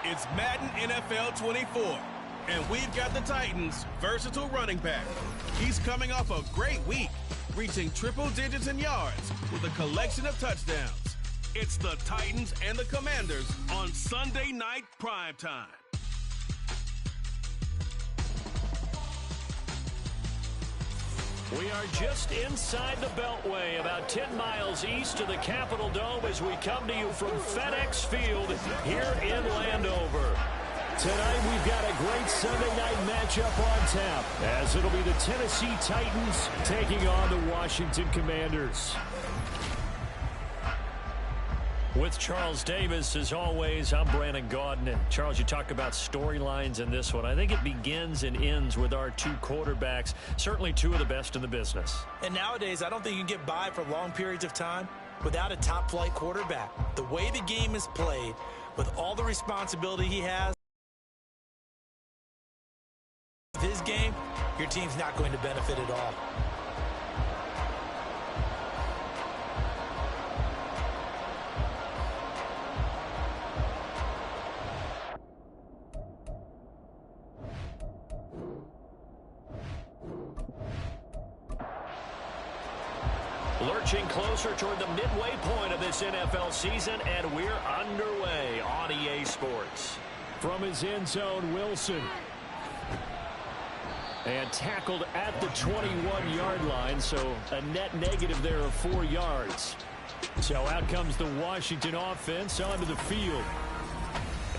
It's Madden NFL 24, and we've got the Titans' versatile running back. He's coming off a great week, reaching triple digits in yards with a collection of touchdowns. It's the Titans and the Commanders on Sunday Night Primetime. We are just inside the Beltway, about 10 miles east of the Capitol Dome as we come to you from FedEx Field here in Landover. Tonight we've got a great Sunday night matchup on tap, as it'll be the Tennessee Titans taking on the Washington Commanders. With Charles Davis, as always, I'm Brandon Gaudin. And Charles, you talk about storylines in this one. I think it begins and ends with our two quarterbacks, certainly two of the best in the business. And nowadays, I don't think you can get by for long periods of time without a top-flight quarterback. The way the game is played, with all the responsibility he has, his game, your team's not going to benefit at all. Lurching closer toward the midway point of this NFL season, and we're underway on EA Sports. From his end zone, Wilson. And tackled at the 21-yard line, so a net negative there of 4 yards. So out comes the Washington offense onto the field.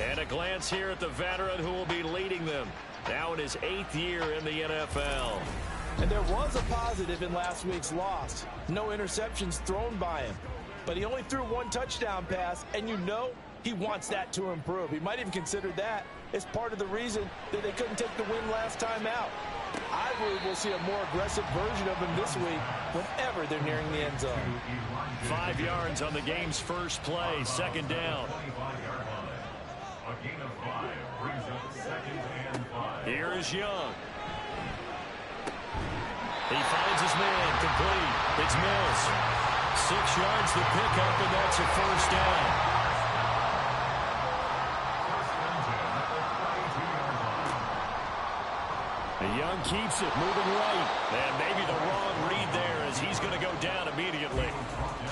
And a glance here at the veteran who will be leading them. Now in his 8th year in the NFL. And there was a positive in last week's loss. No interceptions thrown by him. But he only threw one touchdown pass, and you know he wants that to improve. He might even consider that as part of the reason that they couldn't take the win last time out. I believe we'll see a more aggressive version of him this week whenever they're nearing the end zone. 5 yards on the game's first play, second down. Here is Young. He finds his man, complete. It's Mills. 6 yards the pickup, and that's a first down. Young keeps it, moving right. And maybe the wrong read there as he's going to go down immediately.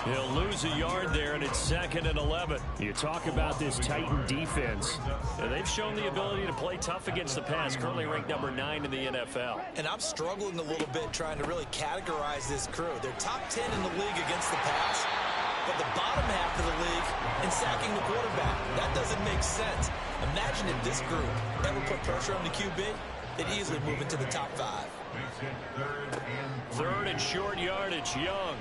He'll lose a yard there, and it's 2nd and 11. You talk about this Titan defense. They've shown the ability to play tough against the pass, currently ranked number 9 in the NFL. And I'm struggling a little bit trying to really categorize this crew. They're top 10 in the league against the pass, but the bottom half of the league in sacking the quarterback. That doesn't make sense. Imagine if this group ever put pressure on the QB. They'd easily move into the top 5. Third and short yardage, Young.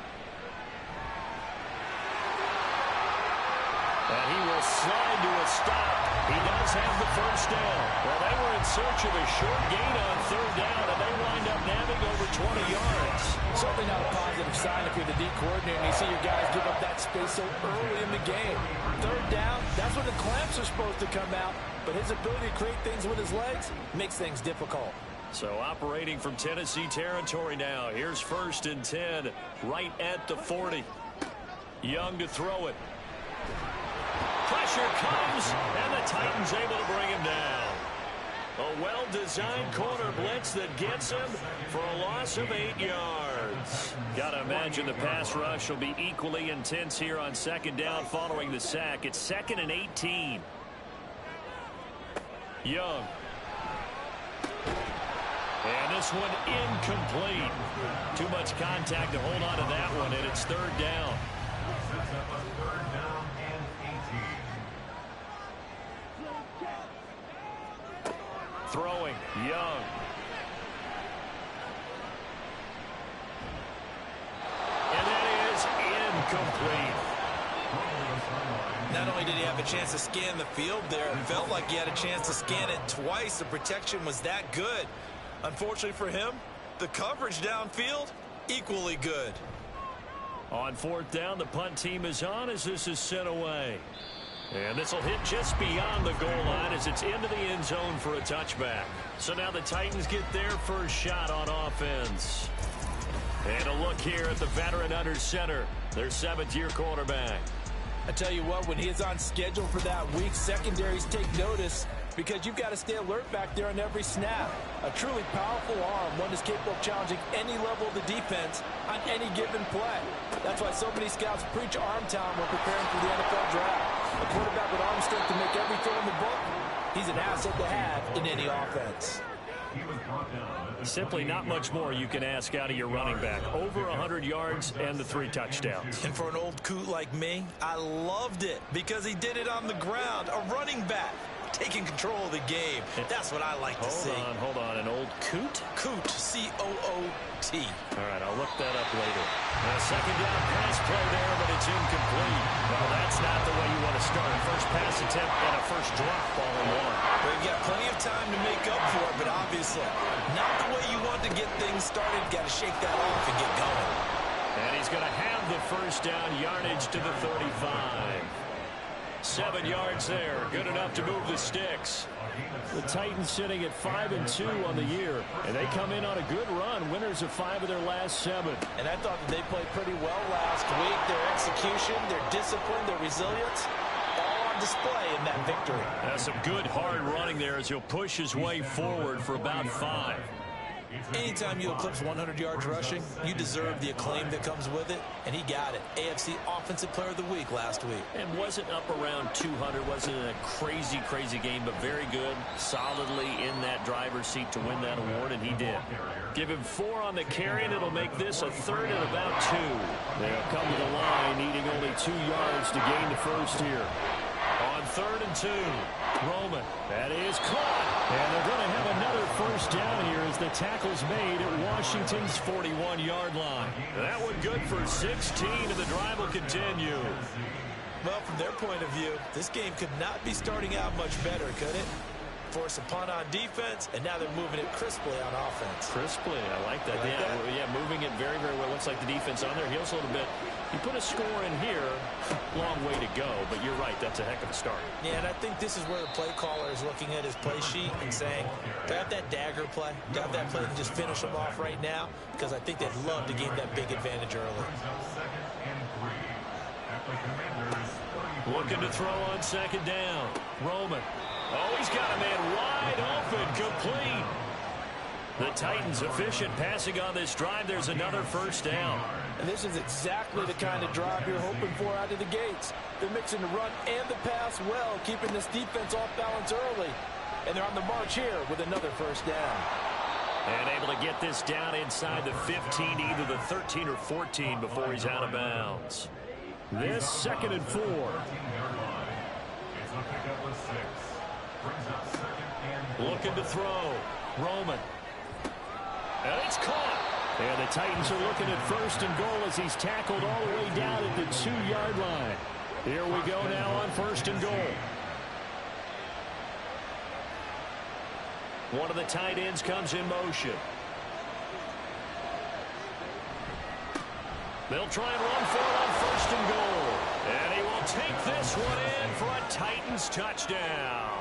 And he will slide to a stop. He does have the first down. Well, they were in search of a short gain on third down, and they wind up nabbing over 20 yards. Certainly not a positive sign if you're the D coordinator and you see your guys give up that space so early in the game. Third down, that's when the clamps are supposed to come out, but his ability to create things with his legs makes things difficult. So operating from Tennessee territory now. Here's 1st and 10, right at the 40. Young to throw it. Pressure comes, and the Titans able to bring him down. A well-designed corner blitz that gets him for a loss of 8 yards. Gotta imagine the pass rush will be equally intense here on 2nd down following the sack. It's 2nd and 18. Young. And this one incomplete. Too much contact to hold on to that one, and it's 3rd down. Throwing, Young. And that is incomplete. Not only did he have a chance to scan the field there, it felt like he had a chance to scan it twice. The protection was that good. Unfortunately for him, the coverage downfield, equally good. On 4th down, the punt team is on as this is sent away. And this will hit just beyond the goal line as it's into the end zone for a touchback. So now the Titans get their first shot on offense. And a look here at the veteran under center, their 7th-year quarterback. I tell you what, when he is on schedule for that week, secondaries take notice because you've got to stay alert back there on every snap. A truly powerful arm, one that's capable of challenging any level of the defense on any given play. That's why so many scouts preach arm talent when preparing for the NFL draft. A quarterback with arm strength to make every throw in the book, he's an asset to have in any offense. Simply not much more you can ask out of your running back. Over 100 yards and the 3 touchdowns. And for an old coot like me, I loved it because he did it on the ground. A running back taking control of the game. That's what I like to see. Hold on. An old coot? Coot, C-O-O-T. All right, I'll look that up later. A second down pass play there, but it's incomplete. Well, that's not the way you want to start. First pass attempt and a first drop all in one. Well, you've got plenty of time to make up for it, but obviously not the way you want to get things started. Got to shake that off and get going. And he's going to have the first down, yardage to the 35. 7 yards there, good enough to move the sticks. The Titans sitting at 5-2 on the year, and they come in on a good run, winners of 5 of their last 7. And I thought that they played pretty well last week. Their execution, their discipline, their resilience, all on display in that victory. That's some good hard running there as he'll push his way forward for about 5. Anytime you eclipse 100 yards rushing, you deserve the acclaim that comes with it, and he got it. AFC Offensive Player of the Week last week. And wasn't up around 200, wasn't a crazy game, but very good, solidly in that driver's seat to win that award, and he did. Give him 4 on the carry, and it'll make this a 3rd and about 2. They'll come to the line, needing only 2 yards to gain the first here. On 3rd and 2, Roman, that is caught. And they're going to have another first down here as the tackle's made at Washington's 41-yard line. That one good for 16, and the drive will continue. Well, from their point of view, this game could not be starting out much better, could it? Force a punt on defense, and now they're moving it crisply on offense. Crisply, I like that. Yeah, moving it very well. Looks like the defense on their heels a little bit. You put a score in here, long way to go, but you're right, that's a heck of a start. Yeah, and I think this is where the play caller is looking at his play sheet and saying, grab that dagger play, grab that play and just finish them off right now, because I think they'd love to gain that big advantage early. Looking to throw on 2nd down. Roman. Oh, he's got a man wide open, complete. The Titans efficient passing on this drive. There's another first down. And this is exactly the kind of drive you're hoping for out of the gates. They're mixing the run and the pass well, keeping this defense off balance early. And they're on the march here with another first down. And able to get this down inside the 15, either the 13 or 14 before he's out of bounds. This 2nd and 4. Looking to throw. Roman. And it's caught. And the Titans are looking at 1st and goal as he's tackled all the way down at the 2-yard line. Here we go now on 1st and goal. One of the tight ends comes in motion. They'll try and run for it on 1st and goal. And he will take this one in for a Titans touchdown.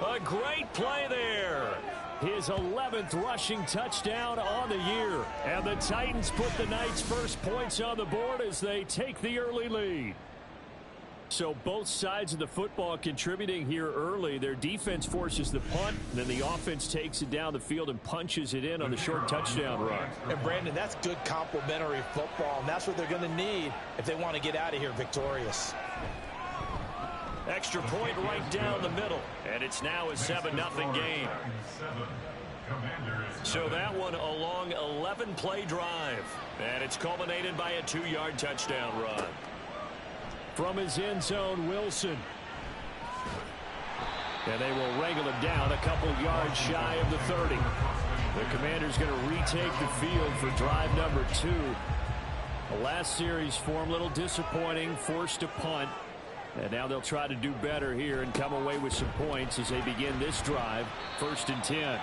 A great play there. His 11th rushing touchdown on the year. And the Titans put the Knights' first points on the board as they take the early lead. So both sides of the football contributing here early. Their defense forces the punt, and then the offense takes it down the field and punches it in on the short touchdown run. And Brandon, that's good complementary football, and that's what they're going to need if they want to get out of here victorious. Extra point right down the middle, and it's now a 7-0 game. So that one a long 11-play drive, and it's culminated by a 2-yard touchdown run. From his end zone, Wilson. And they will wrangle him down a couple yards shy of the 30. The Commanders going to retake the field for drive number 2. The last series for him, a little disappointing, forced to punt. And now they'll try to do better here and come away with some points as they begin this drive. 1st and 10.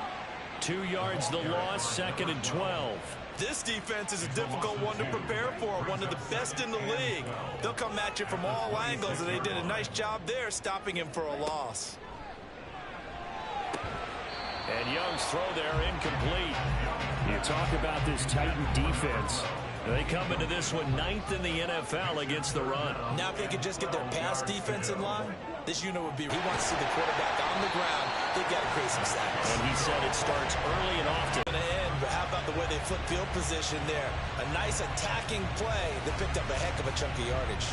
2 yards the loss, 2nd and 12. This defense is a difficult one to prepare for, one of the best in the league. They'll come at you from all angles, and they did a nice job there stopping him for a loss. And Young's throw there incomplete. You talk about this Titan defense. They come into this one 9th in the NFL against the run. Now if they could just get their pass defense in line, this unit would be, he wants to see the quarterback on the ground. They've got to create some sacks. And he said it starts early and often. But how about the way they flip field position there? A nice attacking play that picked up a heck of a chunk of yardage.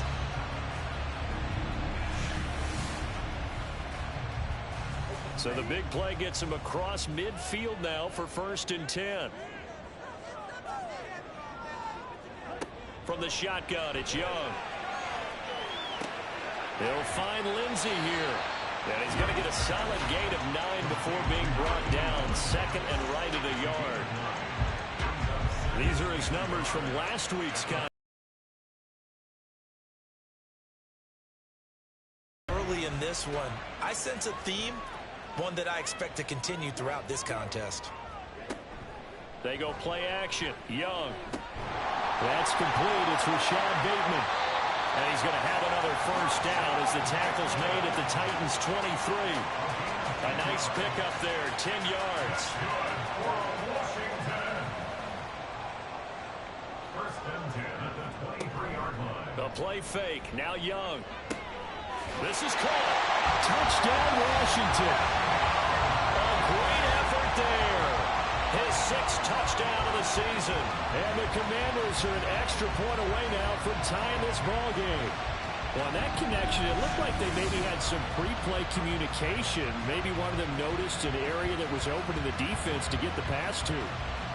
So the big play gets him across midfield now for 1st and 10. From the shotgun, it's Young. He'll find Lindsey here. And he's going to get a solid gain of 9 before being brought down. 2nd and right at a yard. These are his numbers from last week's contest. Early in this one, I sense a theme, one that I expect to continue throughout this contest. They go play action. Young. That's complete. It's Rashad Bateman. And he's going to have another 1st down as the tackle's made at the Titans' 23. A nice pickup there, 10 yards. A play fake. Now Young. This is caught. Touchdown, Washington. A great effort there. His 6th touchdown of the season. And the Commanders are an extra point away now from tying this ball game. Well, in that connection, it looked like they maybe had some pre-play communication. Maybe one of them noticed an area that was open to the defense to get the pass to.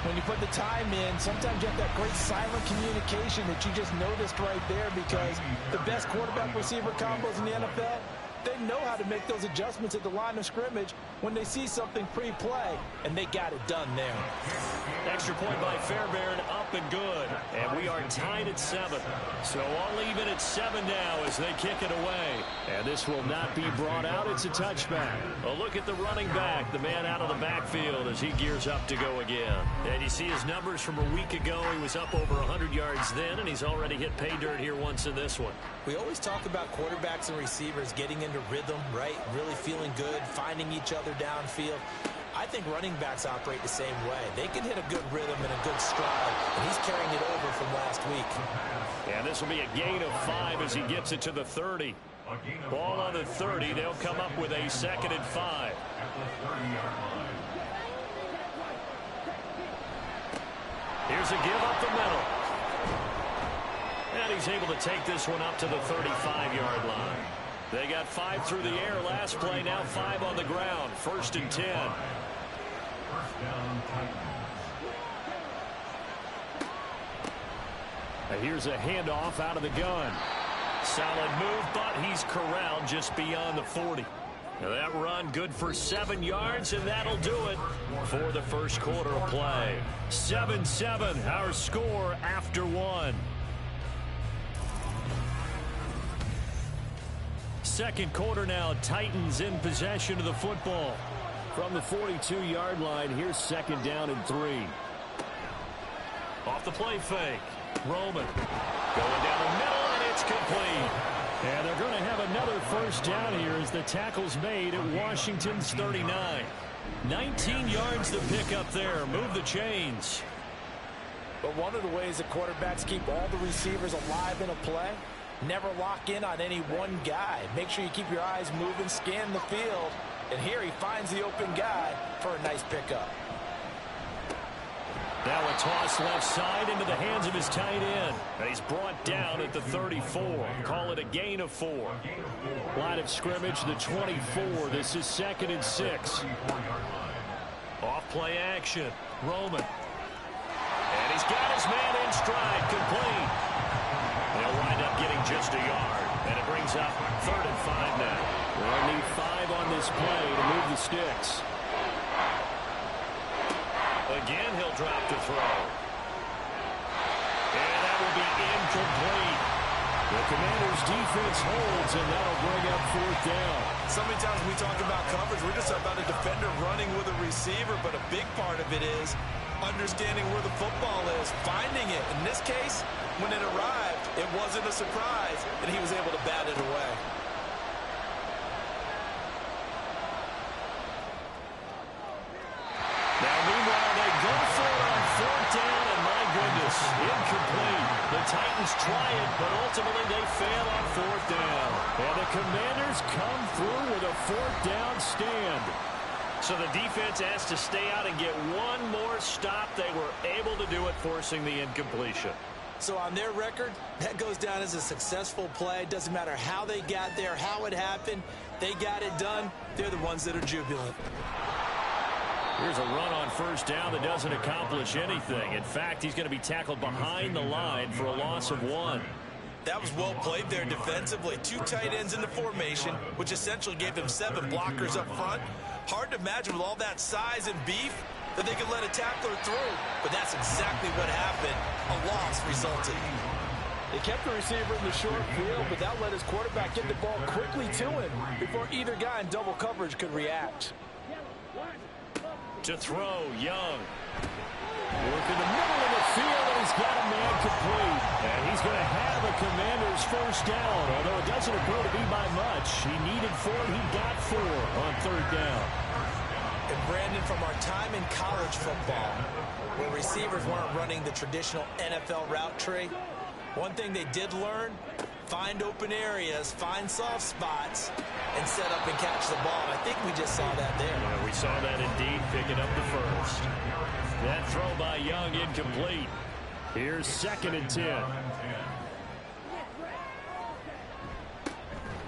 When you put the time in, sometimes you have that great silent communication that you just noticed right there, because the best quarterback-receiver combos in the NFL, they know how to make those adjustments at the line of scrimmage when they see something pre-play, and they got it done there. Extra point by Fairbairn, up and good. And we are tied at 7. So all even at 7 now as they kick it away. And this will not be brought out. It's a touchback. A look at the running back, the man out of the backfield as he gears up to go again. And you see his numbers from a week ago. He was up over 100 yards then, and he's already hit pay dirt here once in this one. We always talk about quarterbacks and receivers getting into rhythm, right? Really feeling good, finding each other downfield. I think running backs operate the same way. They can hit a good rhythm and a good stride, and he's carrying it over from last week. And this will be a gain of 5 as he gets it to the 30. Ball on the 30. They'll come up with a 2nd and 5. Here's a give up the middle. And he's able to take this one up to the 35-yard line. They got 5 through the air last play, now 5 on the ground. 1st and 10. And here's a handoff out of the gun. Solid move, but he's corralled just beyond the 40. Now that run good for 7 yards, and that'll do it for the first quarter of play. 7-7, our score after 1. Second quarter now, Titans in possession of the football. From the 42-yard line, here's 2nd down and 3. Off the play fake. Roman going down the middle, and it's complete. And they're going to have another 1st down here as the tackle's made at Washington's 39. 19 yards to pick up there. Move the chains. But one of the ways that quarterbacks keep all the receivers alive in a play, never lock in on any one guy. Make sure you keep your eyes moving, scan the field. And here he finds the open guy for a nice pickup. Now a toss left side into the hands of his tight end. And he's brought down at the 34. Call it a gain of 4. Line of scrimmage, the 24. This is 2nd and 6. Off play action. Roman. And he's got his man in stride. Complete. They'll wind up getting just a yard. And it brings up 3rd and 5 now. They'll need 5 on this play to move the sticks. Again, he'll drop to throw. And that will be incomplete. The Commanders' defense holds, and that'll bring up 4th down. So many times when we talk about coverage, we're just about a defender running with a receiver, but a big part of it is understanding where the football is, finding it. In this case, when it arrived, it wasn't a surprise, and he was able to bat it away. Now, meanwhile, they go for it on 4th down, and my goodness, incomplete. incomplete. The Titans try it, but ultimately they fail on fourth down. And the Commanders come through with a fourth down stand. So the defense has to stay out and get one more stop. They were able to do it, forcing the incompletion. So on their record, that goes down as a successful play. Doesn't matter how they got there, how it happened. They got it done. They're the ones that are jubilant. Here's a run on first down that doesn't accomplish anything. In fact, he's going to be tackled behind the line for a loss of 1. That was well played there defensively. 2 tight ends in the formation, which essentially gave them 7 blockers up front. Hard to imagine with all that size and beef that they could let a tackler through. But that's exactly what happened. A loss resulted. They kept the receiver in the short field, but that let his quarterback get the ball quickly to him before either guy in double coverage could react. To throw, Young. Work in the middle of the field, and he's got a man complete. And he's going to have a Commander's first down, although it doesn't appear to be by much. He needed 4, he got 4 on third down. And Brandon, from our time in college football, where receivers weren't running the traditional NFL route tree, one thing they did learn, find open areas, find soft spots, and set up and catch the ball. And I think we just saw that there. Yeah, we saw that indeed, picking up the first. That throw by Young incomplete. Here's 2nd and 10.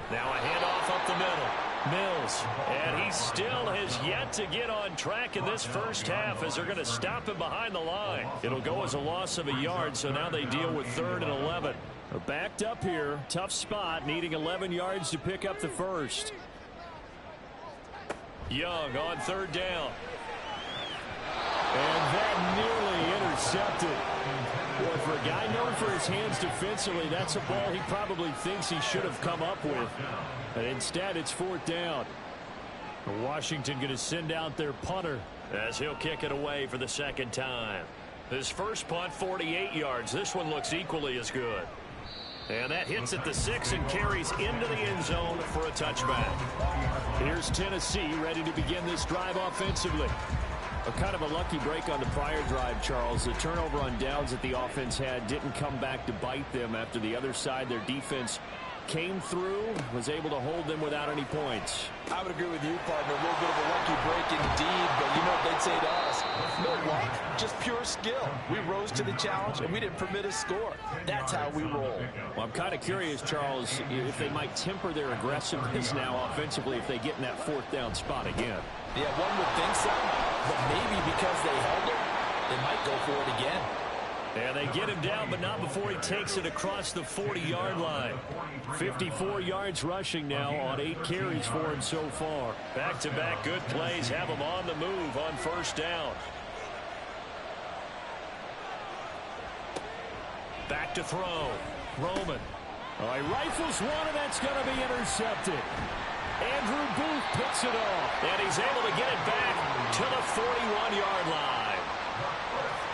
Now a handoff up the middle. Mills, and he still has yet to get on track in this first half as they're going to stop him behind the line. It'll go as a loss of a yard, so now they deal with 3rd and 11. They're backed up here. Tough spot, needing 11 yards to pick up the first. Young on 3rd down. And that nearly intercepted. Boy, for a guy known for his hands defensively, that's a ball he probably thinks he should have come up with. And instead, it's 4th down. Washington going to send out their punter as he'll kick it away for the 2nd time. His first punt, 48 yards. This one looks equally as good. And that hits at the 6 and carries into the end zone for a touchback. Here's Tennessee ready to begin this drive offensively. A kind of a lucky break on the prior drive, Charles. The turnover on downs that the offense had didn't come back to bite them after the other side. Their defense came through, was able to hold them without any points. I would agree with you, partner. A little bit of a lucky break indeed, but you know what they'd say to us? No luck, just pure skill. We rose to the challenge, and we didn't permit a score. That's how we roll. Well, I'm kind of curious, Charles, if they might temper their aggressiveness now offensively if they get in that 4th down spot again. Yeah, one would think so, but maybe because they held it, they might go for it again. And they get him down, but not before he takes it across the 40-yard line. 54 yards rushing now on 8 carries for him so far. Back-to-back good plays have him on the move on first down. Back to throw. Roman. Oh, he rifles one, and that's going to be intercepted. Andrew Booth picks it off, and he's able to get it back to the 41-yard line.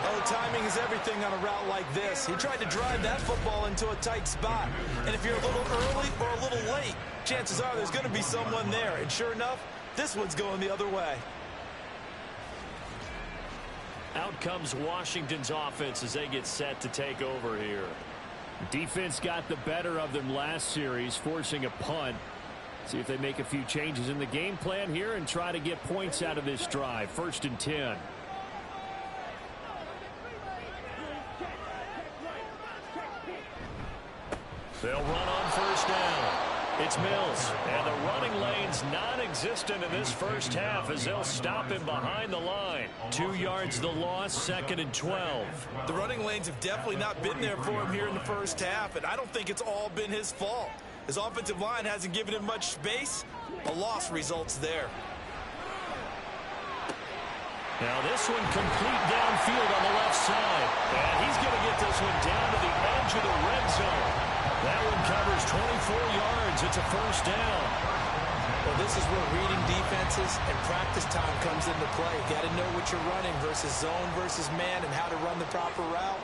Oh, timing is everything on a route like this. He tried to drive that football into a tight spot. And if you're a little early or a little late, chances are there's going to be someone there. And sure enough, this one's going the other way. Out comes Washington's offense as they get set to take over here. Defense got the better of them last series, forcing a punt. See if they make a few changes in the game plan here and try to get points out of this drive. 1st and 10. They'll run on first down. It's Mills, and the running lane's non-existent in this first half as they'll stop him behind the line. 2 yards the loss, 2nd and 12. The running lanes have definitely not been there for him here in the first half, and I don't think it's all been his fault. His offensive line hasn't given him much space. A loss results there. Now this one complete downfield on the left side. And he's going to get this one down to the edge of the red zone. That one covers 24 yards. It's a first down. Well, this is where reading defenses and practice time comes into play. You got to know what you're running versus zone versus man and how to run the proper route.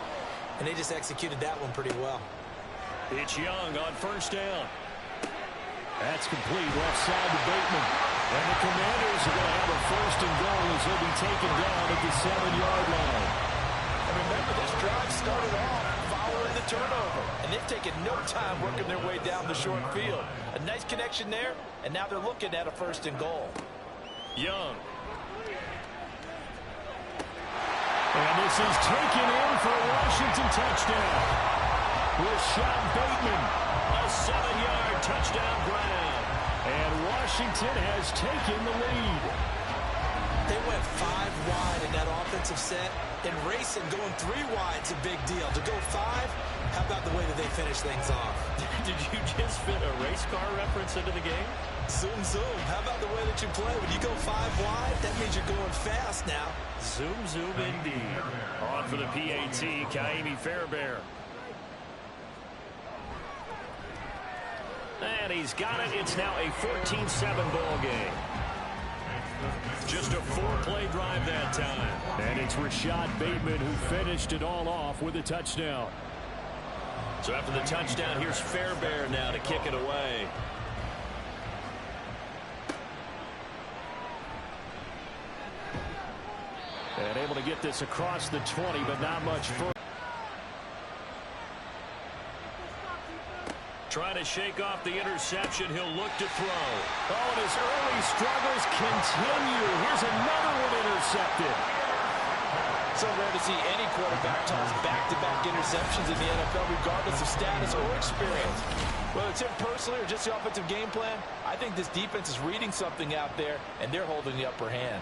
And they just executed that one pretty well. It's Young on first down. That's complete left side to Bateman. And the Commanders are going to have a 1st and goal as he'll be taken down at the 7-yard line. And remember, this drive started off turnover, and they've taken no time working their way down the short field. A nice connection there, and now they're looking at a 1st and goal. Young. And this is taken in for a Washington touchdown. Rashad Bateman, a 7-yard touchdown grab. And Washington has taken the lead. They went 5 wide in that offensive set, and racing going 3 wide is a big deal. To go 5, how about the way that they finish things off? Did you just fit a race car reference into the game? Zoom, zoom. How about the way that you play? When you go 5 wide, that means you're going fast now. Zoom, zoom indeed. On for the PAT, Kaimi Fairbairn. And he's got it. It's now a 14-7 ball game. Just a 4-play drive that time. And it's Rashad Bateman who finished it all off with a touchdown. So after the touchdown, here's Fairbairn now to kick it away. And able to get this across the 20, but not much further. Trying to shake off the interception. He'll look to throw. Oh, and his early struggles continue. Here's another one intercepted. So rare to see any quarterback toss back-to-back interceptions in the NFL, regardless of status or experience. Whether it's him personally or just the offensive game plan, I think this defense is reading something out there, and they're holding the upper hand.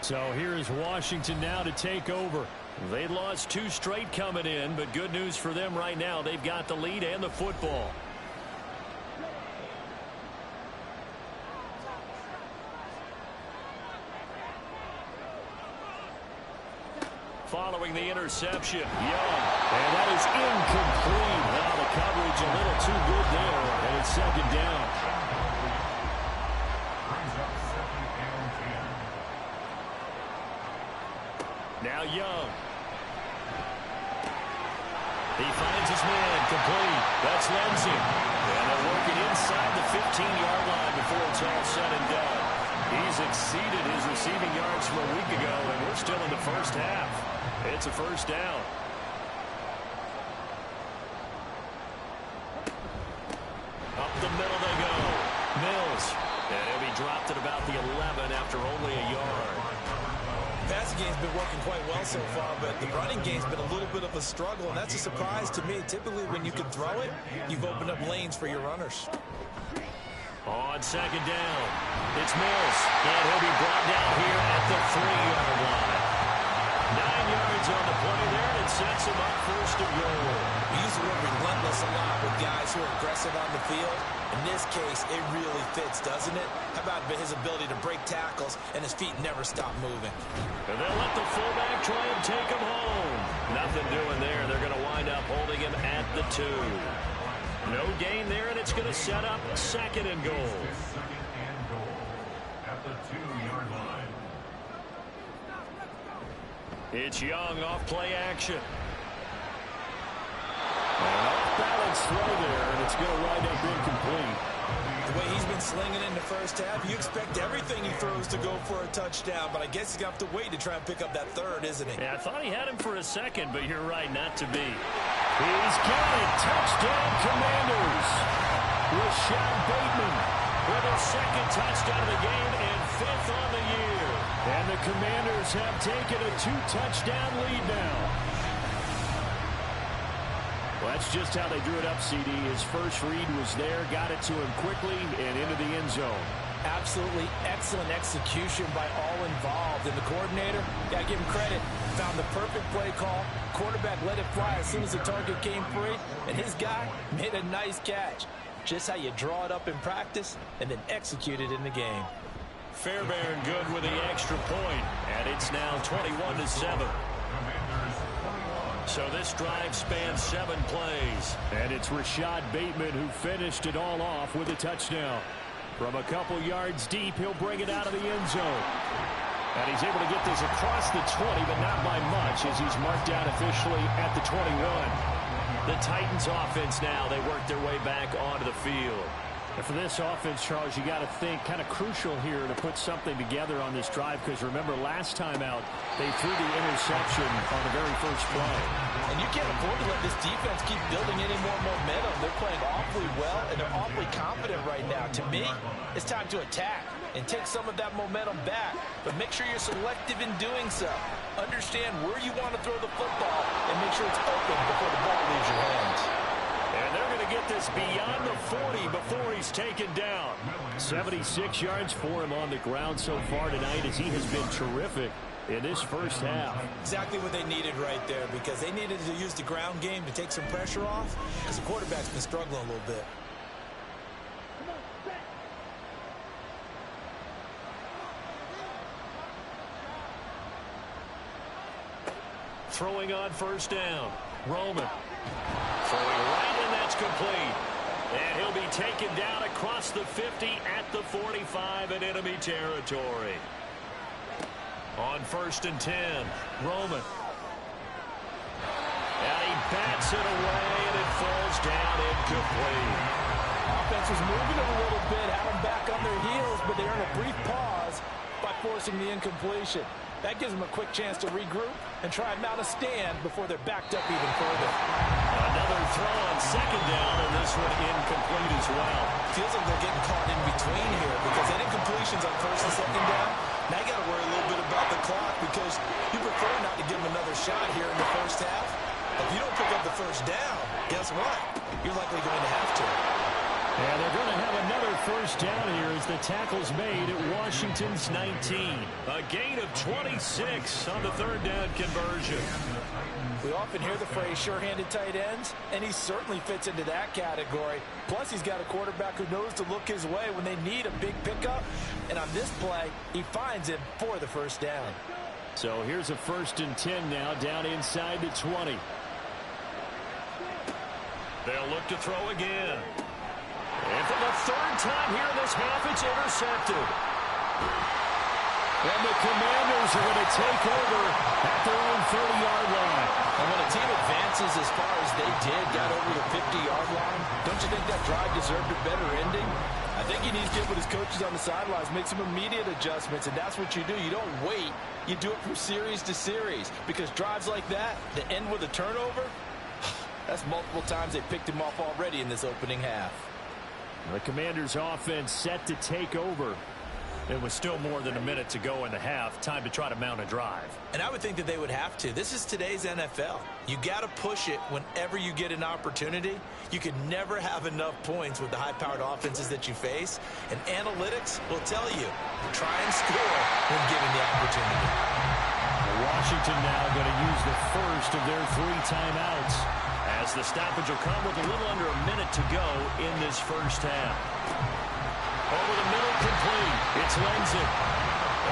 So here is Washington now to take over. They lost 2 straight coming in, but good news for them right now. They've got the lead and the football. Following the interception, Young. And that is incomplete. Now the coverage a little too good there, and it's 2nd down. Now Young. He finds his man, complete. That's Lindsey. And they're working inside the 15-yard line before it's all said and done. He's exceeded his receiving yards from a week ago, and we're still in the first half. It's a 1st down. Up the middle they go. Mills. And he'll be dropped at about the 11 after only a yard. Passing game's been working quite well so far, but the running game's been a little bit of a struggle, and that's a surprise to me. Typically, when you can throw it, you've opened up lanes for your runners. On 2nd down, it's Mills, and he'll be brought down here at the 3-yard line. 9 yards on the play there, and it sets him up 1st and goal. We use the word relentless a lot with guys who are aggressive on the field. In this case, it really fits, doesn't it? How about his ability to break tackles and his feet never stop moving? And they'll let the fullback try and take him home. Nothing doing there. They're going to wind up holding him at the 2. No gain there, and it's going to set up 2nd and goal. At the 2-yard line. It's Young off play action. An off-balance throw there, and it's going to wind up incomplete. The way he's been slinging in the first half, you expect everything he throws to go for a touchdown, but I guess he's going to have to wait to try and pick up that 3rd, isn't he? Yeah, I thought he had him for a second, but you're right, not to be. He's got it. Touchdown, Commanders. Rashad Bateman with a 2nd touchdown of the game and 5th on the year. And the Commanders have taken a 2-touchdown lead now. Well, that's just how they drew it up, CD. His first read was there, got it to him quickly, and into the end zone. Absolutely excellent execution by all involved. And the coordinator, got to give him credit, found the perfect play call. Quarterback let it fly as soon as the target came free, and his guy made a nice catch. Just how you draw it up in practice and then execute it in the game. Fairbairn good with the extra point, and it's now 21-7. So this drive spans 7 plays. And it's Rashad Bateman who finished it all off with a touchdown. From a couple yards deep, he'll bring it out of the end zone. And he's able to get this across the 20, but not by much, as he's marked out officially at the 21. The Titans offense now, they work their way back onto the field. And for this offense, Charles, you got to think kind of crucial here to put something together on this drive, because remember last time out they threw the interception on the very first play. And you can't afford to let this defense keep building any more momentum. They're playing awfully well, and they're awfully confident right now. To me, it's time to attack and take some of that momentum back. But make sure you're selective in doing so. Understand where you want to throw the football and make sure it's open before the ball leaves your hands. And they're going to get this beyond the 40 before he's taken down. 76 yards for him on the ground so far tonight, as he has been terrific in this first half. Exactly what they needed right there, because they needed to use the ground game to take some pressure off, because the quarterback's been struggling a little bit. Throwing on first down. Roman. Throwing right, and that's complete. And he'll be taken down across the 50 at the 45 in enemy territory. On first and 10, Roman. And he bats it away, and it falls down incomplete. Offense was moving a little bit, had them back on their heels, but they earned a brief pause by forcing the incompletion. That gives them a quick chance to regroup and try and mount a stand before they're backed up even further. Another throw on second down, and this one incomplete as well. Feels like they're getting caught in between here, because that incompletion's on first and second down. Now you got to worry a little bit about the clock, because you prefer not to give them another shot here in the first half. If you don't pick up the first down, guess what? You're likely going to have to. And they're going to have another first down here as the tackle's made at Washington's 19. A gain of 26 on the third down conversion. We often hear the phrase sure-handed tight ends, and he certainly fits into that category. Plus, he's got a quarterback who knows to look his way when they need a big pickup. And on this play, he finds him for the first down. So here's a first and 10 now, down inside the 20. They'll look to throw again. And for the third time here in this half, it's intercepted. And the Commanders are going to take over at their own 30-yard line. And when a team advances as far as they did, got over the 50-yard line, don't you think that drive deserved a better ending? I think he needs to get with his coaches on the sidelines, make some immediate adjustments, and that's what you do. You don't wait. You do it from series to series, because drives like that end with a turnover, that's multiple times they picked him off already in this opening half. The Commanders' offense set to take over. It was still more than a minute to go in the half. Time to try to mount a drive. And I would think that they would have to. This is today's NFL. You got to push it whenever you get an opportunity. You can never have enough points with the high-powered offenses that you face. And analytics will tell you, try and score when given the opportunity. Washington now going to use the first of their 3 timeouts, as the stoppage will come with a little under a minute to go in this first half. Over the middle, complete. It's Lenzen.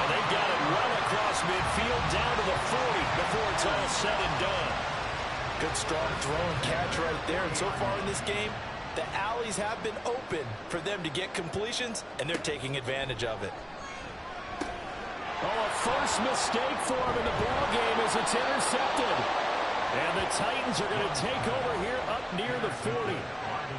And they've got it well across midfield, down to the 40 before it's all said and done. Good strong throw and catch right there. And so far in this game, the alleys have been open for them to get completions, and they're taking advantage of it. Oh, a first mistake for him in the ball game as it's intercepted. And the Titans are going to take over here up near the 40.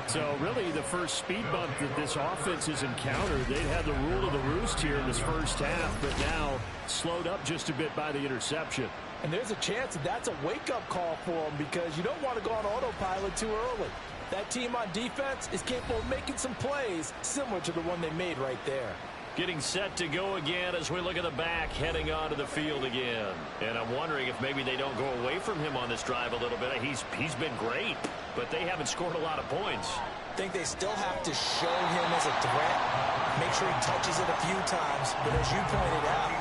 So really the first speed bump that this offense has encountered. They'd had the rule of the roost here in this first half, but now slowed up just a bit by the interception. And there's a chance that that's a wake-up call for them, because you don't want to go on autopilot too early. That team on defense is capable of making some plays similar to the one they made right there. Getting set to go again as we look at the back, heading onto the field again. And I'm wondering if maybe they don't go away from him on this drive a little bit. He's been great, but they haven't scored a lot of points. I think they still have to show him as a threat. Make sure he touches it a few times. But as you pointed out,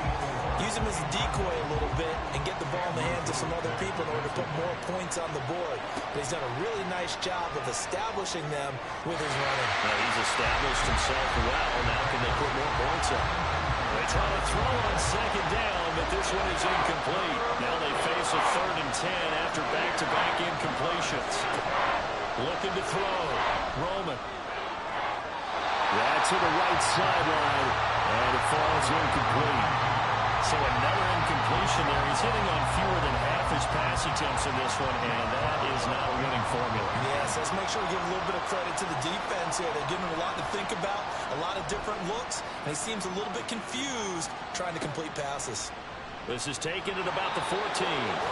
use him as a decoy a little bit and get the ball in the hands of some other people in order to put more points on the board. But he's done a really nice job of establishing them with his running. He's established himself well. Now can they put more points up? They try to throw on second down, but this one is incomplete. Now they face a 3rd and 10 after back-to-back incompletions. Looking to throw. Roman. That's to the right sideline, and it falls incomplete. So another incompletion there. He's hitting on fewer than half his pass attempts in this one, and that is not a winning formula. Yes, let's make sure we give a little bit of credit to the defense here. They're giving him a lot to think about, a lot of different looks, and he seems a little bit confused trying to complete passes. This is taken at about the 14.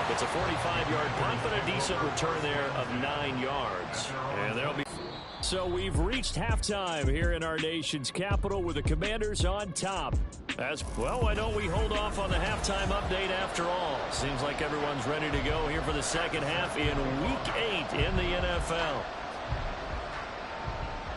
It's a 45-yard punt, but a decent return there of 9 yards. And there'll be... So we've reached halftime here in our nation's capital with the Commanders on top. As well, why don't we hold off on the halftime update after all? Seems like everyone's ready to go here for the second half in Week 8 in the NFL.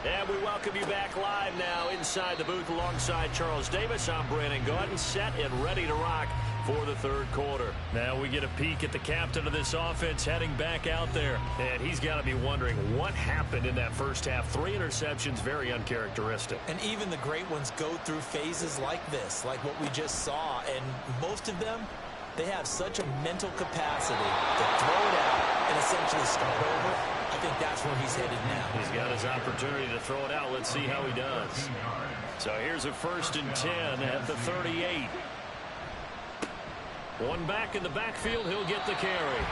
And we welcome you back live now inside the booth alongside Charles Davis. I'm Brandon Gordon, set and ready to rock for the third quarter. Now we get a peek at the captain of this offense heading back out there. And he's got to be wondering what happened in that first half. 3 interceptions, very uncharacteristic. And even the great ones go through phases like this, like what we just saw. And most of them, they have such a mental capacity to throw it out and essentially start over. I think that's where he's headed now. He's got his opportunity to throw it out. Let's see how he does. So here's a 1st and 10 at the 38. One back in the backfield, he'll get the carry.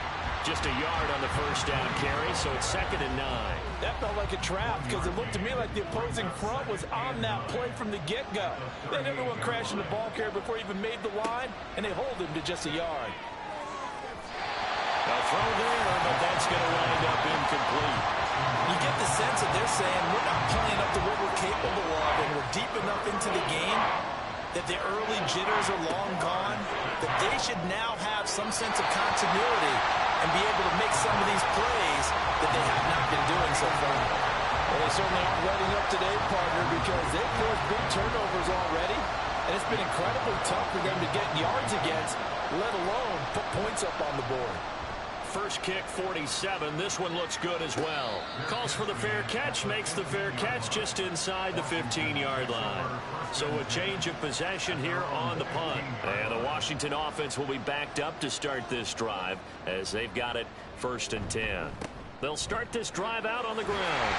Just a yard on the first down carry, so it's 2nd and 9. That felt like a trap because it looked to me like the opposing front was on that play from the get-go. Then everyone crashed in the ball carrier before he even made the line, and they hold him to just a yard. A throw there, but that's going to wind up incomplete. You get the sense that they're saying we're not playing up to what we're capable of, and we're deep enough into the game that the early jitters are long gone, that they should now have some sense of continuity and be able to make some of these plays that they have not been doing so far. Well, they certainly aren't letting up today, partner, because they've forced big turnovers already, and it's been incredibly tough for them to get yards against, let alone put points up on the board. First kick, 47. This one looks good as well. Calls for the fair catch, makes the fair catch just inside the 15-yard line. So a change of possession here on the punt. And the Washington offense will be backed up to start this drive as they've got it 1st and 10. They'll start this drive out on the ground.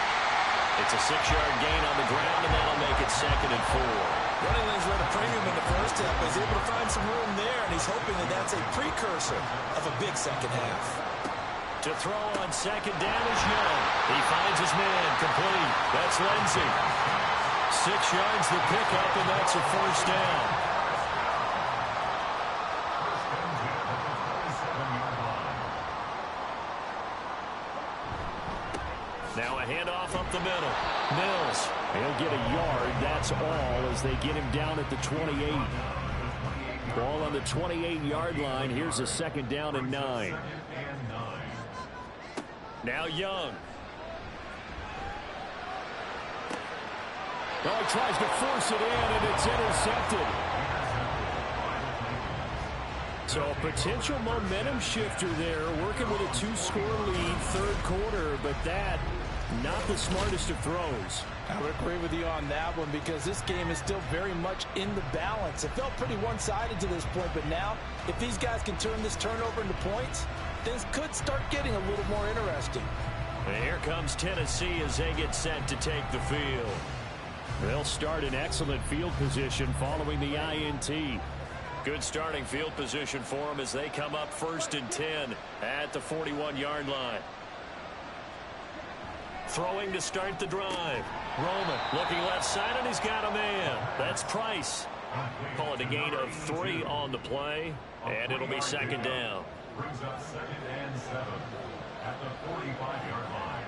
It's a 6-yard gain on the ground, and that'll make it 2nd and 4. Running lanes were at a premium in the first half, but he's able to find some room there, and he's hoping that that's a precursor of a big second half. To throw on 2nd down is Young. He finds his man, complete. That's Lindsey. 6 yards the pickup, and that's a 1st down. Now a handoff up the middle. Mills, he'll get a yard. That's all as they get him down at the 28. Ball on the 28-yard line. Here's a 2nd down and 9. Now Young. Oh, he tries to force it in, and it's intercepted. So a potential momentum shifter there, working with a 2-score lead, third quarter, but that, not the smartest of throws. I would agree with you on that one because this game is still very much in the balance. It felt pretty one-sided to this point, but now, if these guys can turn this turnover into points, things could start getting a little more interesting. And here comes Tennessee as they get set to take the field. They'll start in excellent field position following the INT. Good starting field position for them as they come up 1st and 10 at the 41-yard line. Throwing to start the drive. Roman looking left side, and he's got a man. That's Price. Call it a gain of 3 on the play, and it'll be 2nd down. Brings up 2nd and 7 at the 45-yard line.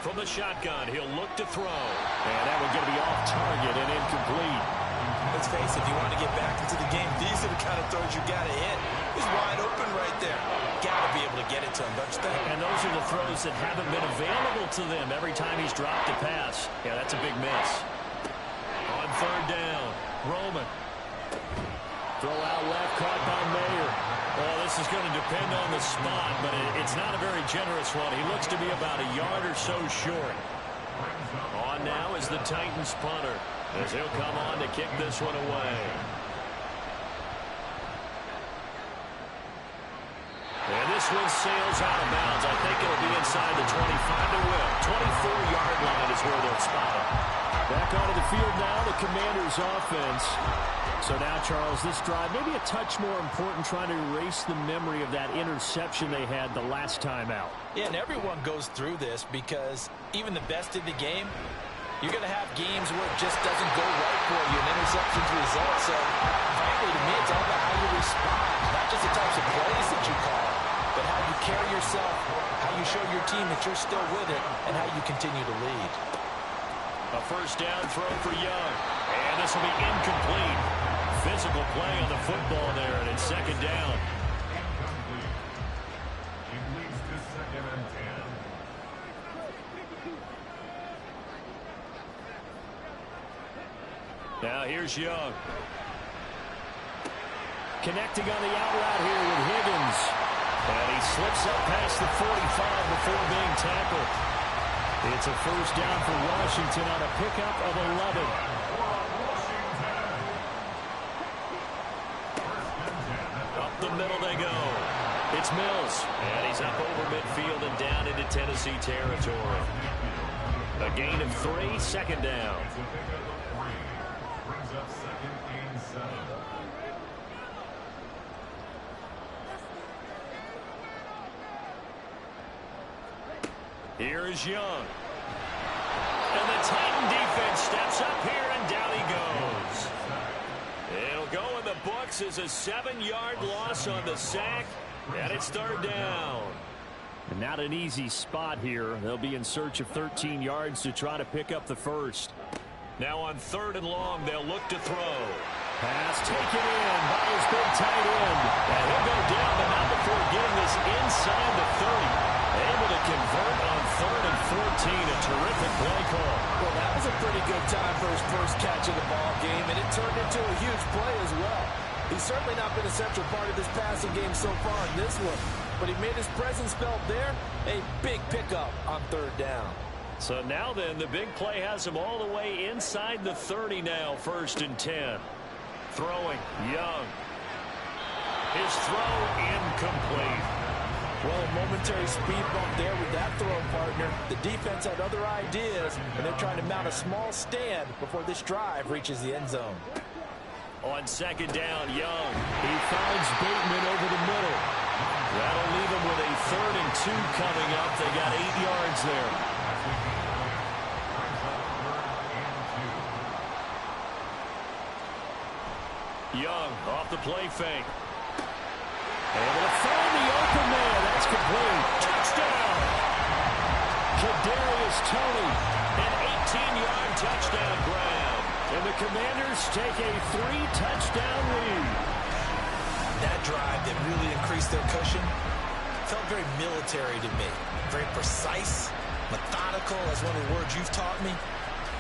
From the shotgun, he'll look to throw. And that one going to be off target and incomplete. Let's face it, if you want to get back into the game, these are the kind of throws you got to hit. He's wide open right there. Got to be able to get it to him, don't you think? And those are the throws that haven't been available to them every time he's dropped a pass. Yeah, that's a big miss. On 3rd down, Roman. Throw out left, caught by Mayer. Oh, this is going to depend on the spot, but it's not a very generous one. He looks to be about a yard or so short. On now is the Titans punter, as he'll come on to kick this one away. And this this one sails out of bounds. I think it'll be inside the 25 to Will. 24-yard line is where they'll spot it. Back onto the field now, the Commanders' offense. So now, Charles, this drive maybe a touch more important, trying to erase the memory of that interception they had the last time out. Yeah, and everyone goes through this because even the best in the game, you're going to have games where it just doesn't go right for you, and interceptions result. So, frankly, to me, it's all about how you respond, not just the types of plays that you call, but how you carry yourself, how you show your team that you're still with it, and how you continue to lead. A first down throw for Young, and this will be incomplete. Physical play on the football there, and it's second down. Incomplete. It leads to 2nd and 10. Now here's Young. Connecting on the out route here with Higgins. And he slips up past the 45 before being tackled. It's a first down for Washington on a pickup of 11. Up the middle they go. It's Mills. And he's up over midfield and down into Tennessee territory. A gain of 3, second down. It's a pickup of 3. Brings up 2nd and 7. Here is Young. And the Titan defense steps up here, and down he goes. It'll go in the books as a 7-yard loss on the sack, and it's third down. And not an easy spot here. They'll be in search of 13 yards to try to pick up the first. Now on 3rd and long, they'll look to throw. Pass taken in by his big tight end. And he'll go down, but not before getting this inside the 30. Able to convert on 3rd and 14. A terrific play call. Well, that was a pretty good time for his first catch of the ball game, and it turned into a huge play as well. He's certainly not been a central part of this passing game so far in this one, but he made his presence felt there. A big pickup on 3rd down. So now then, the big play has him all the way inside the 30 now, 1st and 10. Throwing, Young. His throw incomplete. Well, a momentary speed bump there with that throw, partner. The defense had other ideas, and they're trying to mount a small stand before this drive reaches the end zone. On 2nd down, Young. He finds Bateman over the middle. That'll leave him with a 3rd and 2 coming up. They got 8 yards there. Young off the play fake. Able to find the open man. That's complete. Touchdown! Kadarius Toney. An 18-yard touchdown grab. And the Commanders take a 3-touchdown lead. That drive that really increased their cushion felt very military to me. Very precise, methodical, that's one of the words you've taught me.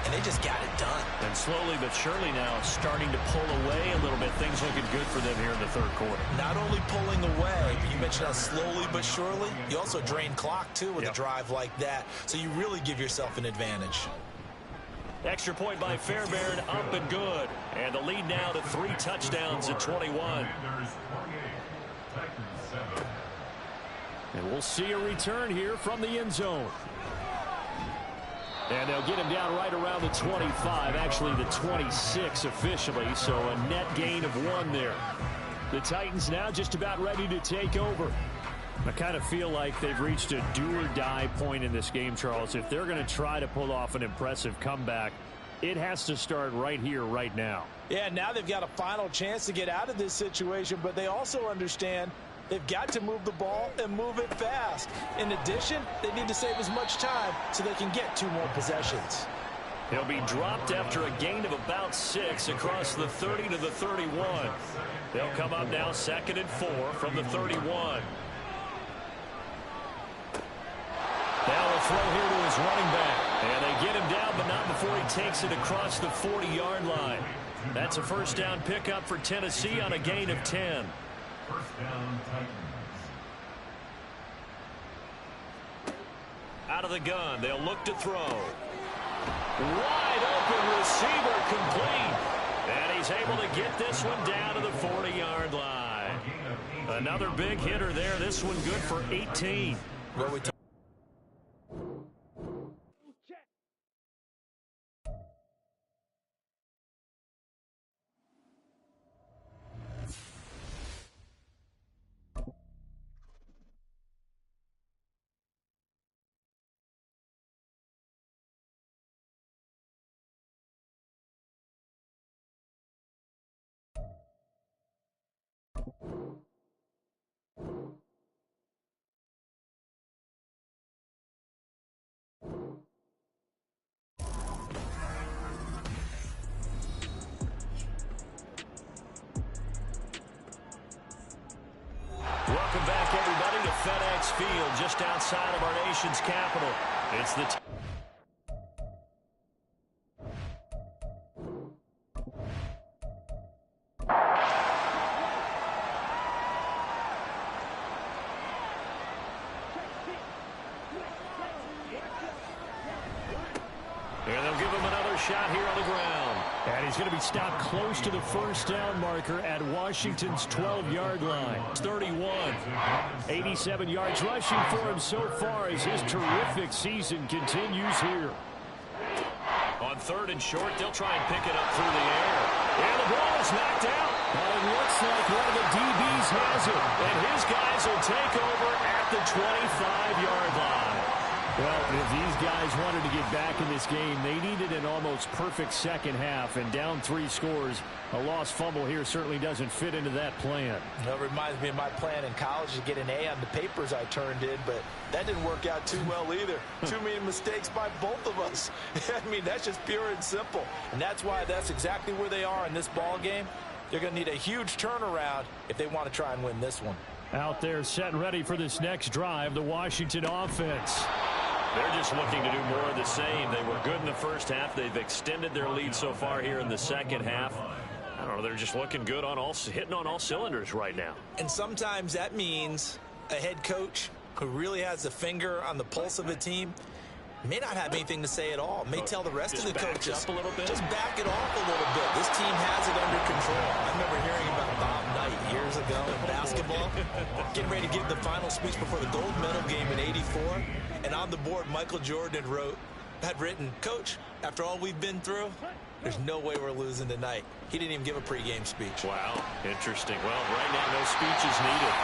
And they just got it done. And slowly but surely now starting to pull away a little bit. Things looking good for them here in the 3rd quarter. Not only pulling away, but you mentioned how slowly but surely. You also drain clock, too, with a drive like that. So you really give yourself an advantage. Extra point by Fairbairn, up and good. And the lead now to 3 touchdowns at 21. Commanders 28, Titans 7. And we'll see a return here from the end zone. And they'll get him down right around the 25, actually the 26 officially, so a net gain of 1 there. The Titans now just about ready to take over. I kind of feel like they've reached a do-or-die point in this game, Charles. If they're going to try to pull off an impressive comeback, it has to start right here, right now. Yeah, now they've got a final chance to get out of this situation, but they also understand they've got to move the ball and move it fast. In addition, they need to save as much time so they can get 2 more possessions. He'll be dropped after a gain of about 6 across the 30 to the 31. They'll come up now 2nd and 4 from the 31. Now a throw here to his running back. And they get him down, but not before he takes it across the 40-yard line. That's a first down pickup for Tennessee on a gain of 10. First down, Titans. Out of the gun, they'll look to throw. Wide open receiver complete. And he's able to get this one down to the 40-yard line. Another big hitter there. This one good for 18. Well, we Welcome back, everybody, to FedEx Field, just outside of our nation's capital. It's the and they'll give him another shot here on the ground. And he's going to be stopped close to the first down marker at Washington's 12-yard line. 31. 87 yards rushing for him so far as his terrific season continues here. On 3rd and short, they'll try and pick it up through the air. And the ball is knocked out. Well, it looks like one of the DBs has it. And his guys will take over at the 25-yard line. Well, if these guys wanted to get back in this game, they needed an almost perfect second half, and down 3 scores. A lost fumble here certainly doesn't fit into that plan. That reminds me of my plan in college to get an A on the papers I turned in, but that didn't work out too well either. Too many mistakes by both of us. I mean, that's just pure and simple. And that's why that's exactly where they are in this ball game. They're going to need a huge turnaround if they want to try and win this one. Out there set and ready for this next drive, the Washington offense. They're just looking to do more of the same. They were good in the first half. They've extended their lead so far here in the second half. I don't know, they're just looking good on hitting on all cylinders right now. And sometimes that means a head coach who really has a finger on the pulse of a team may not have anything to say at all. May tell the rest of the coaches up a little bit. Just back it off a little bit. This team has it under control. I remember hearing about Bob Knight years ago in basketball, getting ready to give the final speech before the gold medal game in '84. And on the board, Michael Jordan had written, "Coach, after all we've been through, there's no way we're losing tonight." He didn't even give a pregame speech. Wow, interesting. Well, right now, no speech is needed.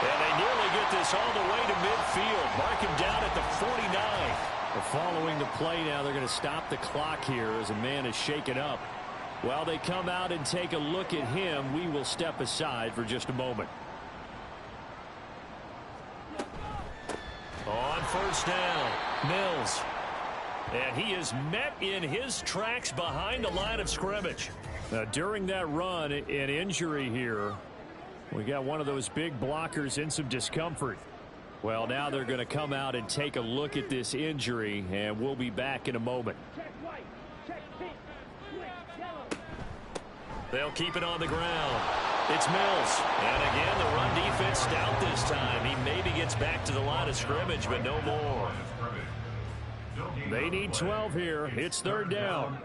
And they nearly get this all the way to midfield. Mark him down at the 49. Following the play now, they're going to stop the clock here as a man is shaken up. While they come out and take a look at him, we will step aside for just a moment. On 1st down, Mills. And he is met in his tracks behind the line of scrimmage. Now, during that run, an injury here. We got one of those big blockers in some discomfort. Well, now they're going to come out and take a look at this injury, and we'll be back in a moment. They'll keep it on the ground. It's Mills. And again, the run defense stout this time. He maybe gets back to the line of scrimmage, but no more. They need 12 here. It's 3rd down.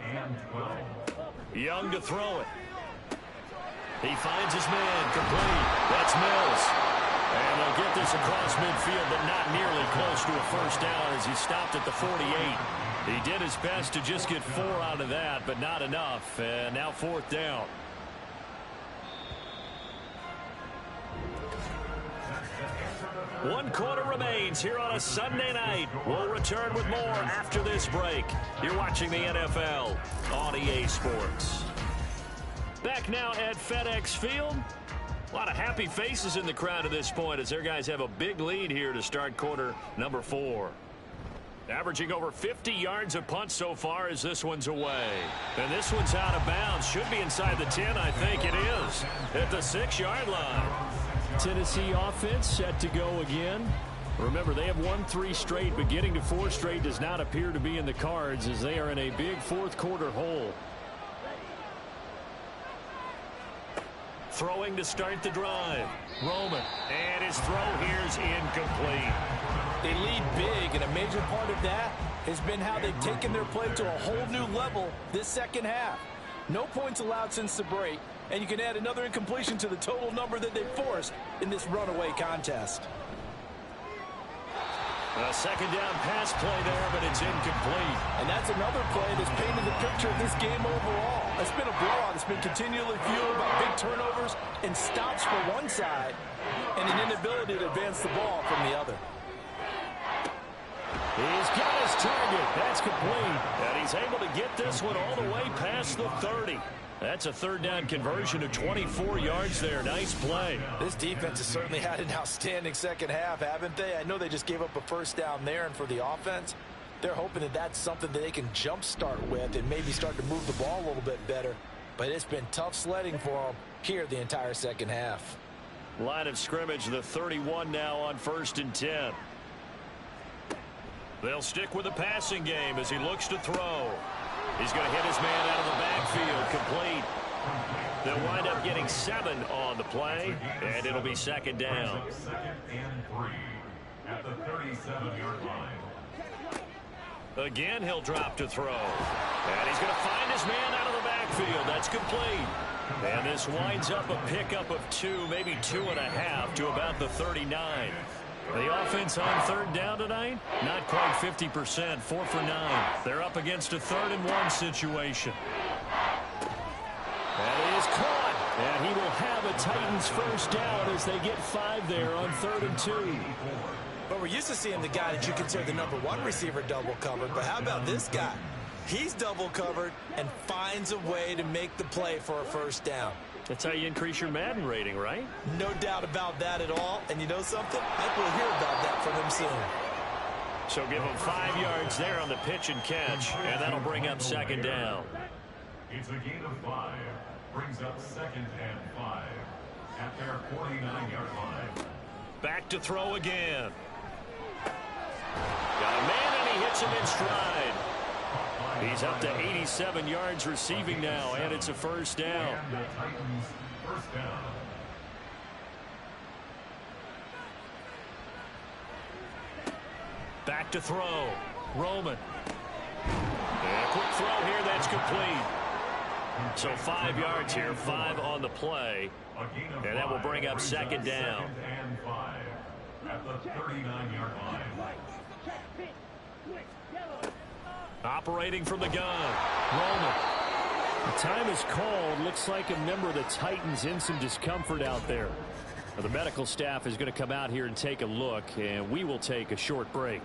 Young to throw it. He finds his man complete. That's Mills. And they'll get this across midfield, but not nearly close to a first down as he stopped at the 48. He did his best to just get 4 out of that, but not enough. And now 4th down. One quarter remains here on a Sunday night. We'll return with more after this break. You're watching the NFL on EA Sports. Back now at FedEx Field. A lot of happy faces in the crowd at this point as their guys have a big lead here to start quarter number 4. Averaging over 50 yards a punt so far as this one's away. And this one's out of bounds. Should be inside the 10, I think it is. At the 6-yard line. Tennessee offense set to go again. Remember, they have won 3 straight, but getting to 4 straight does not appear to be in the cards as they are in a big 4th quarter hole. Throwing to start the drive. Roman. And his throw here is incomplete. They lead big, and a major part of that has been how they've taken their play to a whole new level this second half. No points allowed since the break, And you can add another incompletion to the total number that they forced in this runaway contest. A second down pass play there, but it's incomplete. And that's another play that's painted the picture of this game overall. It's been a blowout. It's been continually fueled by big turnovers and stops for one side and an inability to advance the ball from the other. He's got his target. That's complete. And he's able to get this one all the way past the 30. That's a third down conversion of 24 yards there. Nice play. This defense has certainly had an outstanding second half, haven't they? I know they just gave up a first down there, and for the offense, they're hoping that that's something that they can jumpstart with and maybe start to move the ball a little bit better. But it's been tough sledding for them here the entire second half. Line of scrimmage, the 31 now on 1st and 10. They'll stick with the passing game as he looks to throw. He's going to hit his man out of the backfield, complete. They'll wind up getting 7 on the play, and it'll be second down. Second and 3 at the 37-yard line. Again, he'll drop to throw. And he's going to find his man out of the backfield. That's complete. And this winds up a pickup of 2, maybe 2.5 to about the 39. The offense on third down tonight, not quite 50%, 4 for 9. They're up against a 3rd and 1 situation. That is caught. And he will have a Titans first down as they get 5 there on 3rd and 2. But we're used to seeing the guy that you consider the number 1 receiver double covered. But how about this guy? He's double covered and finds a way to make the play for a first down. That's how you increase your Madden rating, right? No doubt about that at all. And you know something? I think we'll hear about that from him soon. So give him 5 yards there on the pitch and catch, and that'll bring up second down. It's a gain of 5. Brings up 2nd and 5 at their 49-yard line. Back to throw again. Got a man, and he hits him in stride. He's up to 87 yards receiving now, and it's a first down. And the Titans first down. Back to throw. Roman. And a quick throw here, that's complete. So 5 yards here, 5 on the play. And that will bring up second down. 2nd and 5 at the 39-yard line. Operating from the gun. Roman. The time is called. Looks like a member of the Titans in some discomfort out there. Now, the medical staff is going to come out here and take a look, and we will take a short break.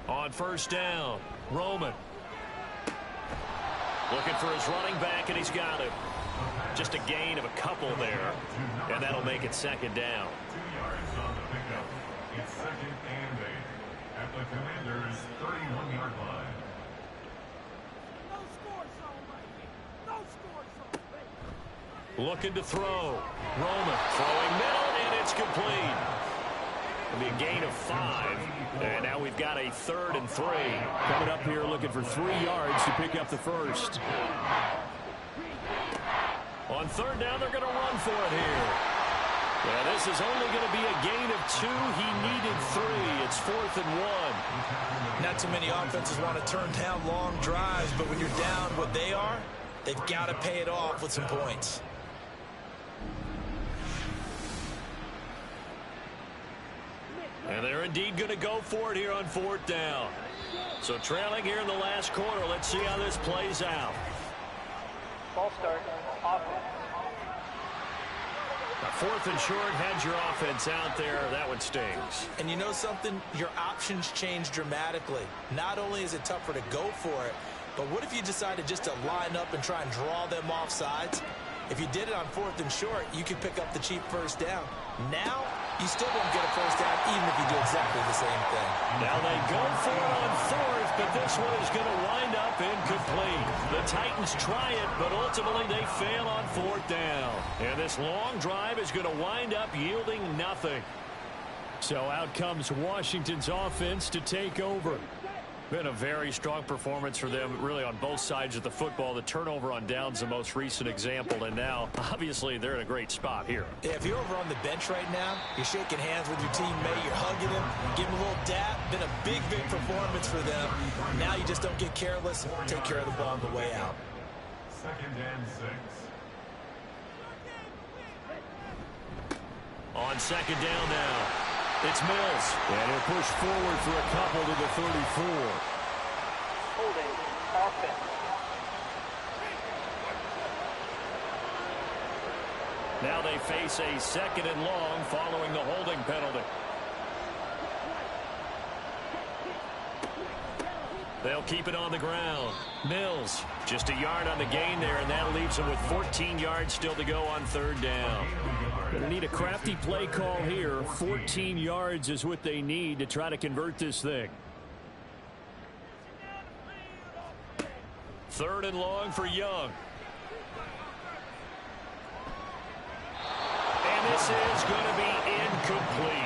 On first down, Roman. Looking for his running back, and he's got him. Just a gain of a couple there, and that'll make it second down. 2 yards on the pickup. It's 2nd and 8 at the Commanders' 31-yard line. Looking to throw. Roman throwing middle, and it's complete. It'll be a gain of 5, and now we've got a 3rd and 3. Coming up here looking for 3 yards to pick up the first. On third down, they're going to run for it here. Yeah, this is only going to be a gain of 2. He needed 3. It's 4th and 1. Not too many offenses want to turn down long drives, but when you're down what they are, they've got to pay it off with some points. And they're indeed going to go for it here on 4th down. So trailing here in the last quarter. Let's see how this plays out. Ball start. Offense. 4th and short, had your offense out there. That one stings. And you know something? Your options change dramatically. Not only is it tougher to go for it, but what if you decided just to line up and try and draw them off sides? If you did it on 4th and short, you could pick up the cheap first down. Now, you still won't get a first down even if you do exactly the same thing. Now they go for it on 4th, but this one is going to wind up incomplete. The Titans try it, but ultimately they fail on 4th down. And this long drive is going to wind up yielding nothing. So out comes Washington's offense to take over. Been a very strong performance for them, really, on both sides of the football. The turnover on downs, the most recent example, and now, obviously, they're in a great spot here. Yeah, if you're over on the bench right now, you're shaking hands with your teammate, you're hugging him, giving him a little dap. Been a big, big performance for them. Now you just don't get careless, take care of the ball on the way out. 2nd and 6. On 2nd down now. It's Mills. And he'll push forward for a couple to the 34. Holding offense. Now they face a 2nd and long following the holding penalty. They'll keep it on the ground. Mills, just a yard on the gain there, and that leaves them with 14 yards still to go on 3rd down. Going to need a crafty play call here. 14 yards is what they need to try to convert this thing. 3rd and long for Young. And this is going to be incomplete.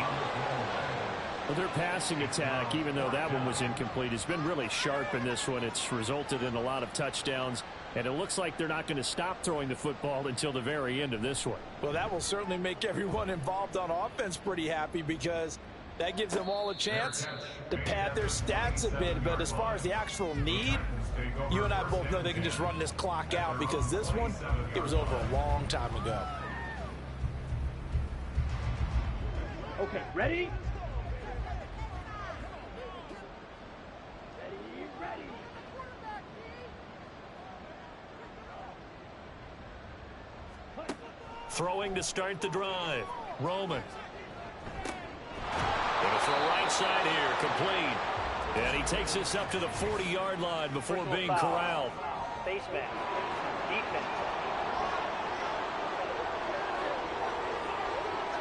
Well, their passing attack, even though that one was incomplete, has been really sharp in this one. It's resulted in a lot of touchdowns, and it looks like they're not going to stop throwing the football until the very end of this one. Well, that will certainly make everyone involved on offense pretty happy, because that gives them all a chance to pad their stats a bit. But as far as the actual need, you and I both know they can just run this clock out, because this one, it was over a long time ago. Okay, ready? Throwing to start the drive. Roman. Going to throw right side here. Complete. And he takes this up to the 40-yard line before Personal being foul. corralled. Face mask. Defense.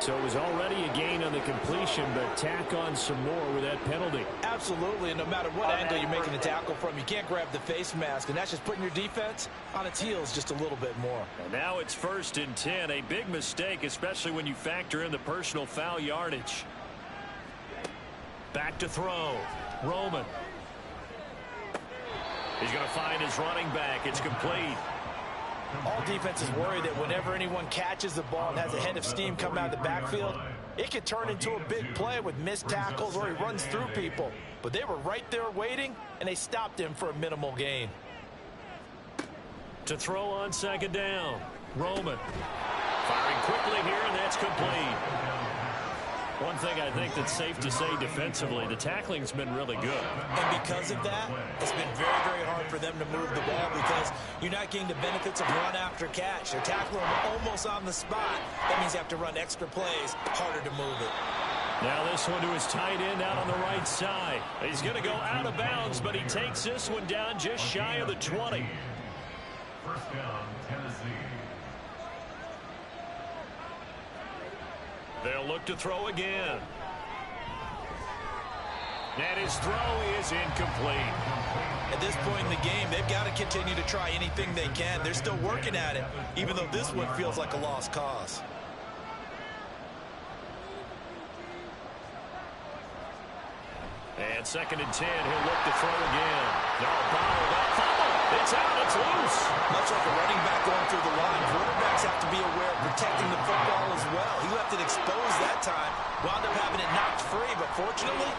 So it was already a gain on the completion, but tack on some more with that penalty. Absolutely, and no matter what angle you're making the tackle from, you can't grab the face mask, and that's just putting your defense on its heels just a little bit more. And now it's 1st and 10. A big mistake, especially when you factor in the personal foul yardage. Back to throw. Roman. He's going to find his running back. It's complete. All defenses worry that whenever anyone catches the ball and has a head of steam come out of the backfield, it could turn into a big play with missed tackles or he runs through people. But they were right there waiting, and they stopped him for a minimal gain. To throw on 2nd down. Roman. Firing quickly here, and that's complete. One thing I think that's safe to say defensively, the tackling's been really good. And because of that, it's been very, very hard for them to move the ball, because you're not getting the benefits of run after catch. They're tackling them almost on the spot. That means you have to run extra plays, harder to move it. Now this one to his tight end out on the right side. He's going to go out of bounds, but he takes this one down just shy of the 20. 1st down, Tennessee. They'll look to throw again. And his throw is incomplete. At this point in the game, they've got to continue to try anything they can. They're still working at it, even though this one feels like a lost cause. And 2nd and 10, he'll look to throw again. No, bottled up. It's out, it's loose. Much like a running back going through the line, quarterbacks have to be aware of protecting the football as well. He left it exposed that time, wound up having it knocked free, but fortunately,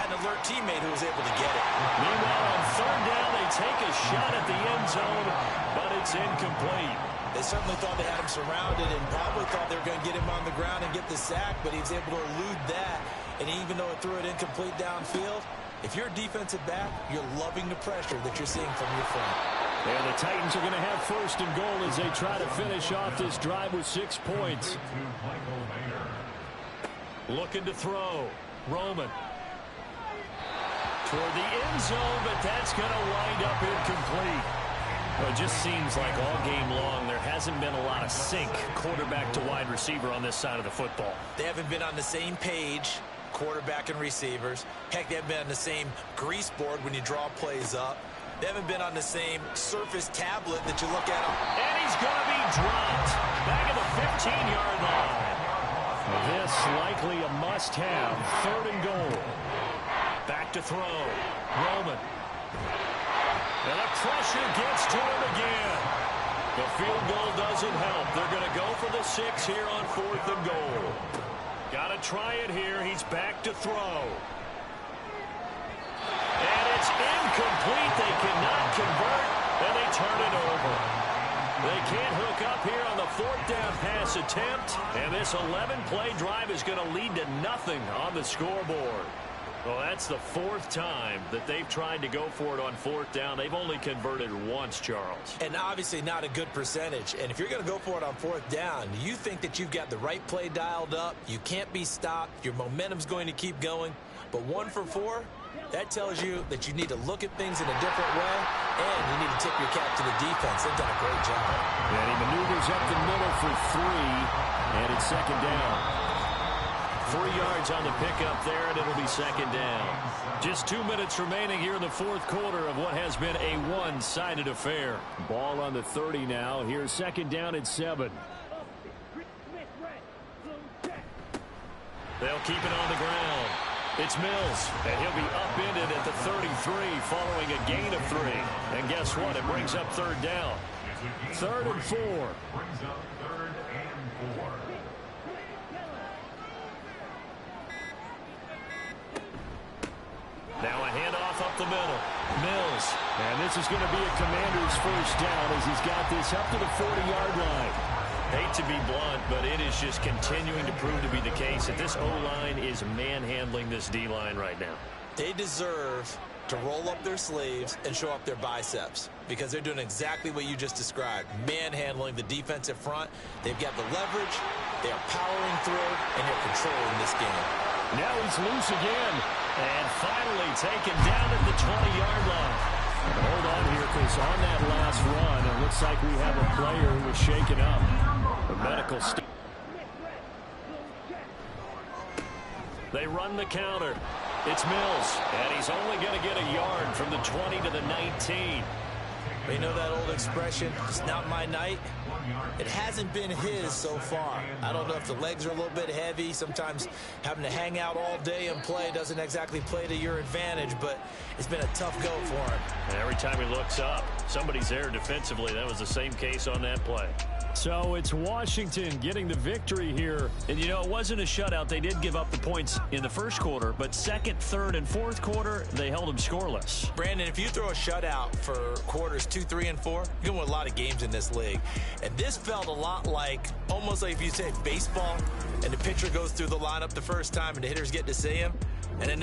had an alert teammate who was able to get it. Meanwhile, on 3rd down, they take a shot at the end zone, but it's incomplete. They certainly thought they had him surrounded and probably thought they were going to get him on the ground and get the sack, but he was able to elude that. And even though it threw it incomplete downfield, if you're a defensive back, you're loving the pressure that you're seeing from your front. And the Titans are going to have 1st and goal as they try to finish off this drive with 6 points. Looking to throw. Roman. Toward the end zone, but that's going to wind up incomplete. Well, it just seems like all game long there hasn't been a lot of sync quarterback to wide receiver on this side of the football. They haven't been on the same page, quarterback and receivers. Heck, they haven't been on the same grease board when you draw plays up. They haven't been on the same surface tablet that you look at. And he's going to be dropped back at the 15-yard line. This likely a must-have. 3rd and goal. Back to throw. Roman. And the pressure gets to him again. The field goal doesn't help. They're going to go for the 6 here on 4th and goal. Got to try it here. He's back to throw. And it's incomplete. They cannot convert, and they turn it over. They can't hook up here on the 4th down pass attempt, and this 11-play drive is going to lead to nothing on the scoreboard. Well, that's the 4th time that they've tried to go for it on 4th down. They've only converted once, Charles. And obviously not a good percentage. And if you're going to go for it on 4th down, you think that you've got the right play dialed up. You can't be stopped. Your momentum's going to keep going. But 1 for 4, that tells you that you need to look at things in a different way, and you need to tip your cap to the defense. They've done a great job. And he maneuvers up the middle for 3, and it's 2nd down. 3 yards on the pickup there, and it'll be 2nd down. Just 2 minutes remaining here in the 4th quarter of what has been a one-sided affair. Ball on the 30 now. Here's 2nd down and 7. They'll keep it on the ground. It's Mills, and he'll be upended at the 33 following a gain of 3. And guess what? It brings up 3rd down. 3rd and 4. Brings up 3rd and 4. Now a handoff up the middle. Mills. And this is going to be a Commander's 1st down as he's got this up to the 40-yard line. Hate to be blunt, but it is just continuing to prove to be the case that this O-line is manhandling this D-line right now. They deserve to roll up their sleeves and show up their biceps because they're doing exactly what you just described, manhandling the defensive front. They've got the leverage, they are powering through, and they're controlling this game. Now he's loose again. And finally taken down at the 20-yard line. Hold on here, because on that last run, it looks like we have a player who was shaken up. The medical staff. They run the counter. It's Mills, and he's only going to get a yard from the 20 to the 19. You know that old expression, it's not my night? It hasn't been his so far. I don't know if the legs are a little bit heavy. Sometimes having to hang out all day and play doesn't exactly play to your advantage, but it's been a tough go for him. And every time he looks up, somebody's there defensively. That was the same case on that play. So it's Washington getting the victory here. And, you know, it wasn't a shutout. They did give up the points in the 1st quarter, but 2nd, 3rd, and 4th quarter, they held them scoreless. Brandon, if you throw a shutout for quarters 2, 3, and 4, you're going to win a lot of games in this league. And this felt a lot like, almost like if you say baseball, and the pitcher goes through the lineup the first time, and the hitters get to see him, and then